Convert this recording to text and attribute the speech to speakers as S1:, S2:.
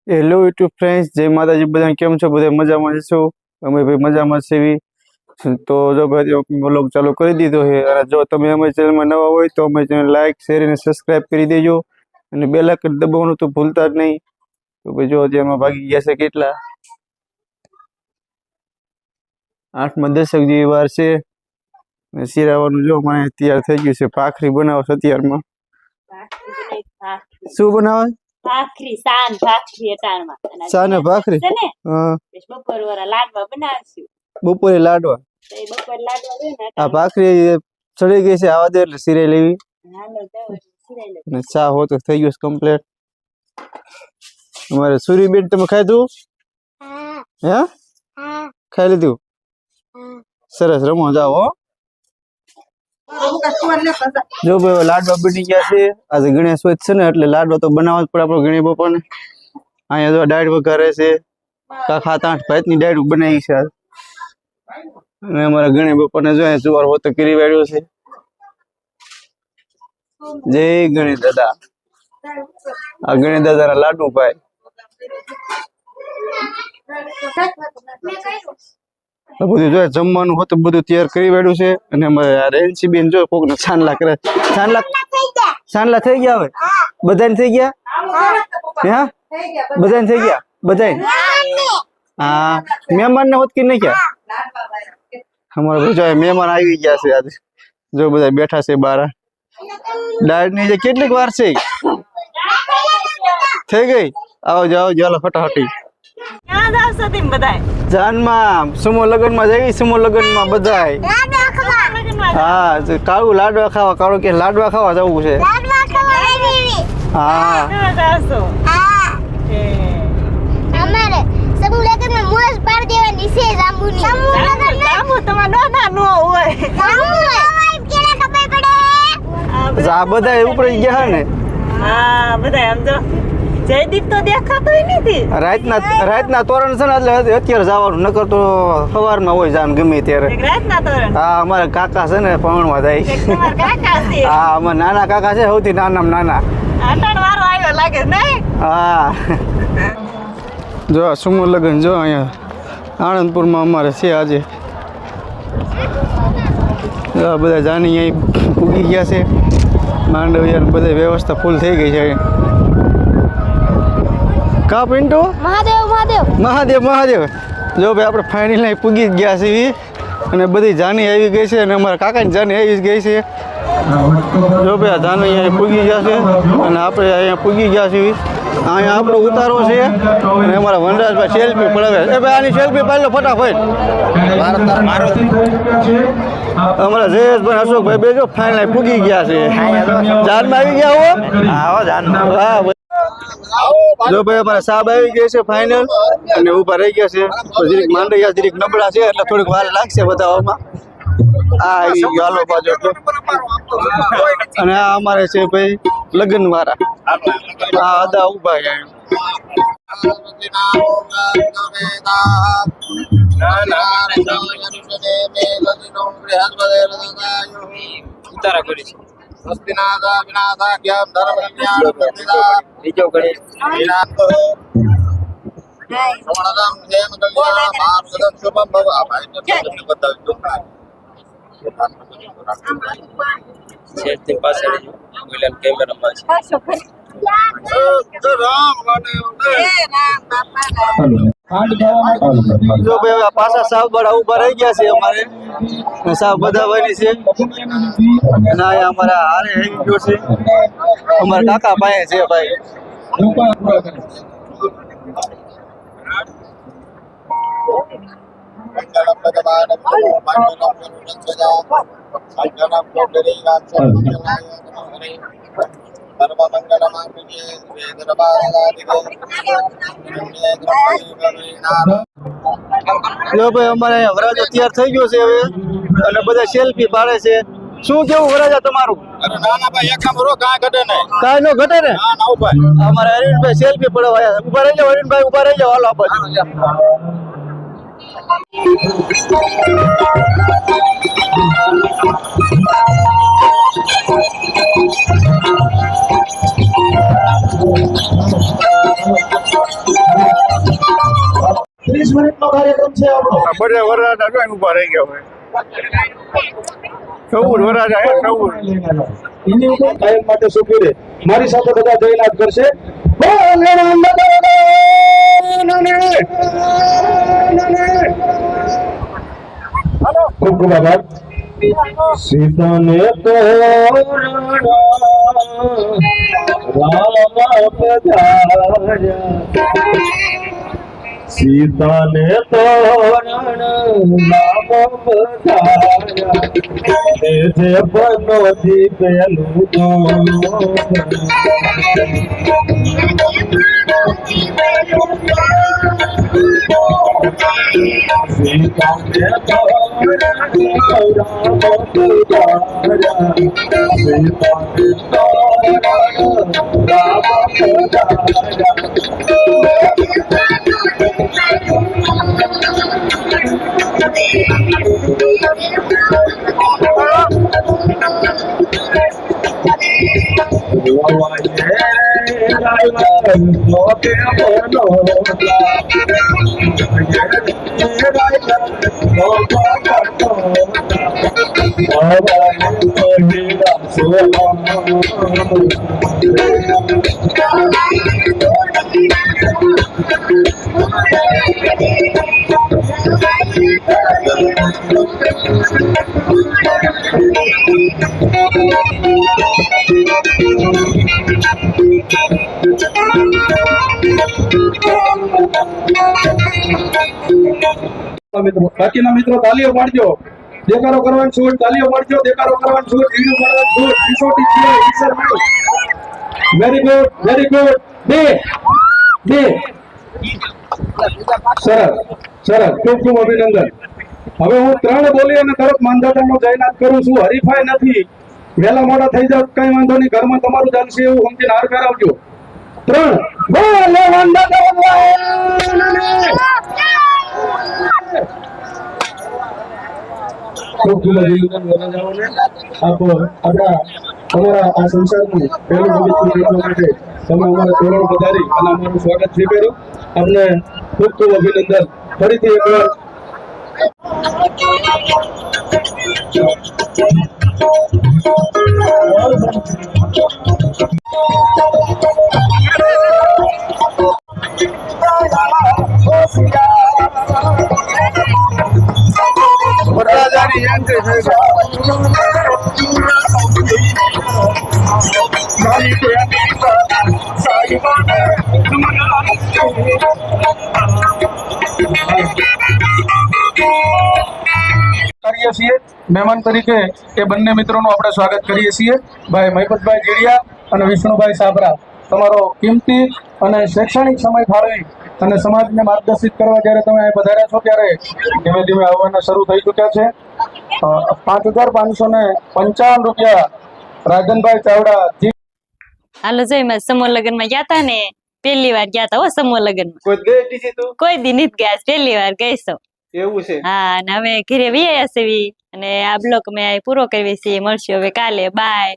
S1: Hello YouTube friends, જય માતાજી. બધાને કેમ છો? બધા મજામાં છો? અમે ભાઈ મજામાં છીએ. તો જો ભાઈ બ્લોગ ચાલુ કરી દીધો છે. અને જો તમે અમારી ચેનલમાં નવા હોય તો અમારી ચેનલ લાઈક, શેર અને સબસ્ક્રાઈબ કરી દેજો. અને બેલ આઇકન દબાવવાનું તો ભૂલતા જ નહીં. તો ભાઈ જો એમાં ભાગી ગયા છે કેટલા 8માં 10 જેવી વાર છે. અને શિરાવાનું જો મને તૈયાર થઈ ગયું છે. ભાખરી બનાવો છે અત્યારમાં. શું બનાવે?
S2: ભાખરી સાન ભાખરી અટાણમાં
S1: સાને ભાખરી
S2: છે ને.
S1: હા,
S2: બપોર વાળા લાડવા બનાવશું.
S1: બપોરે લાડવા.
S2: તો એ બપોર લાડવા હોય ને
S1: આ ભાખરી ચડી ગઈ છે, આવા દે એટલે સિરાઈ લેવી.
S2: હાલો જાવ સિરાઈ લો.
S1: અને ચા હો તો થઈ ગયું કમ્પ્લીટ. અમારે સુરીબેન તમે ખાધું? હે ખાઈ લીધું? સરસ, રમો જાઓ હો. જો ભાઈ લાડવા બની ગયા છે. આજે ગણેશ વધ છે ને એટલે લાડવા તો બનાવવા જ પડે આપણો ગણેશ બાપાને. અહીંયા જો દાળ વઘારે છે. 7-8 ભાતની દાળ બનાવી છે. અને અમારા ગણેશ બાપાને જો જુવાર હોતો કરી વાળ્યો છે. જય ગણેશ દાદા. આ ગણેશ દાદાના લાડુ ભાઈ. બધું જો જમવાનું હોતું બધું તૈયાર કરી વાળ્યું છે. અને અમારે રેન્સી બેન જો કોક ને છાનલા કરે. છાનલા થઈ ગયા હવે બધાને થઈ ગયા. હા બધાને થઈ ગયા. બધાને હા મહેમાન ને હોત કે નહીં ગયા. અમારે જો મહેમાન આવી ગયા છે આજે. જો બધા બેઠા છે બહાર. દાળ ની કેટલીક વાર છે થઈ ગઈ. આવો જાઓ ચાલો ફટાફટી.
S2: ક્યાં જાવ છો તમે બધાય?
S1: જાનમાં સુમો લગન માં જઈ. સુમો લગન માં બધાય હા કાળું લાડવા ખાવા. કાળું કે લાડવા ખાવા જવું છે. હા
S2: જાવ છો?
S3: અમારે સમૂહ લગનમાં મોજ પાડ દેવાની છે. જાંબુની સમૂહ લગન
S2: જાંબુ તમાર નાના નો હોય.
S3: જાંબુ હોય કેને ખબર પડે.
S1: આ બધા ઉપર ગયા ને.
S2: હા બધા આમ જો જયદીપ તો દેખાતોય નથી.
S1: રાતના તોરણ છે ને એટલે અત્યારે જવાનું. નકર તો સવારમાં હોય જાન ગમે ત્યારે.
S2: રાતના તોરણ.
S1: હા અમારા કાકા છે ને પવનમાં જાય.
S2: તમાર કાકા છે.
S1: હા અમારા નાના કાકા છે સૌથી નાનામાં નાના.
S2: અટાણ વારો આવ્યો લાગે નહીં.
S1: હા જો સુમો લગન જો અહીંયા આણંદપુરમાં અમારે છે આજે. બધા જાની અહીં પૂગી ગયા છે. માંડવિયા બધી વ્યવસ્થા ફૂલ થઈ ગઈ છે. કા પિન્ટુ?
S3: મહાદેવ મહાદેવ
S1: મહાદેવ મહાદેવ. જો ભાઈ આપણે ફાઇનલ અહીં પૂગી ગયા છીએ. અને બધી જાની આવી ગઈ છે. અને અમારા કાકાની જાની આવી ગઈ છે. જો ભાઈ આ જાની અહીંયા પૂગી ગયા છે. અને આપણે અહીંયા પૂગી ગયા છીએ. અહીંયા આપણો ઉતારો છે. અને અમારા વનરાજભાઈ સેલ્ફી પડાવે. એ ભાઈ આની સેલ્ફી પાડી લો ફટાફટ. અમારા જયેશભાઈ અશોકભાઈ બે જો ફાઇનલ પૂગી ગયા છે. જાનમાં આવી ગયા હો. હા જો ભાઈ અમારા સાહેબ આવી ગયા છે ફાઇનલ. અને ઉભા રહી ગયા છે. જરીક માંડૈયા જરીક નબળા છે એટલે થોડીક વાર લાગશે બતાવવામાં. આ આવી ગયો હાલો બાજુ. અને આ અમારે છે ભાઈ લગ્ન વાળા. આ અદા ઉભા છે.
S4: ઉતારા કરી છે.
S1: જો ભાઈ પાછા સાહેબ બડા ઉભા રહી ગયા છે અમારે. સાહેબ બધા બની છે. અને અહીંયા અમારા હારે આવી ગયો છે. અમારા કાકા ભાઈ છે ભાઈ. જો ભાઈ અમારે વરાજો તૈયાર થઈ ગયો છે હવે. અને બધા સેલ્ફી પાડે છે. શું કેવું વરાજા તમારું? કાંઈ નો ઘટે ને. અમારે હરીનભાઈ સેલ્ફી પડવા ઉભા રહી જાવ. હરીનભાઈ ઉભા રહી જાવ. હાલો આપણે
S5: 30 મિનિટનો કાર્યક્રમ છે આપણો.
S1: બધા વરરાજા જોઈને ઊભા રહી ગયા હોય. 14 વરરાજા હે 14.
S5: એની ઉપર કાયમ માટે સૂકી રહે. મારી સાથે બધા જયનાથ કરશે. ખૂબ ખૂબ આભાર. સીતાને તો રામ પધાર્યા, સીતાને તોરણ રામ પધાર્યા, એ જે બનોથી પેલું સીતાને તોરણ રામ પધાર્યા, સીતાને તોરણ રામ મિત્રો, બાકીના મિત્રો તાલીઓ પાડજો. દેકારો કરવાની છૂટ, તાલીઓ પાડજો. દેકારો કરવાની છૂટ, વિડીયો પાડવાની છૂટ, સિસોટી સિવાય ઈસર નહીં. Very good, very good. બે સરસ સરસ, ખૂબ ખૂબ અભિનંદન. હવે હું 3 બોલી અને તરત માંધાતાનો જયનાથ કરું છું. હરીફાઈ નથી. વહેલા મોડા થઈ જાવ કઈ વાંધો નહીં, ઘરમાં તમારું ચાલશે એવું સમજીને હાર કરાવજો. 3 બોલે માંધાતા ખૂબ જુદા જુદા વરરાજાઓને આપણા અમારા આ સંસારનું પહેલું પવિત્ર કરવા માટે તમે અમારા તોરણ પધારી અને અમારું સ્વાગત સ્વીકાર્યું. આપને ખૂબ ખૂબ અભિનંદન. ફરીથી એકવાર
S1: વરરાજાની એન્ટ્રી થઈ છે.
S5: કરીએ છીએ મહેમાન તરીકે એ બંને મિત્રોનું આપણે સ્વાગત કરીએ છીએ. ભાઈ મહિપતભાઈ જીડિયા અને વિષ્ણુભાઈ સાબરા. તમારો કિંમતી અને શૈક્ષણિક સમય ફાળવી અને સમાજને માર્ગદર્શિત કરવા જ્યારે તમે અહીં પધાર્યા છો ત્યારે ધીમે ધીમે આવવાના શરૂ થઈ ચૂક્યા છે. 5,555 રૂપિયા રાજનભાઈ ચાવડા.
S6: હાલો જોઈ મેં સમૂહ લગ્ન માં ગયા તા ને, પહેલી વાર ગયા તા હો સમૂહ લગ્ન માં.
S1: કોઈ ગઈ નથી તું?
S6: કોઈ દી નથી ગયા, પહેલી વાર ગઈ છું.
S1: એવું છે?
S6: હા, અને હવે ઘરે વી આવ્યા છે અને આ બ્લોક મેં પૂરો કરવી છે. મળશું હવે કાલે. બાય.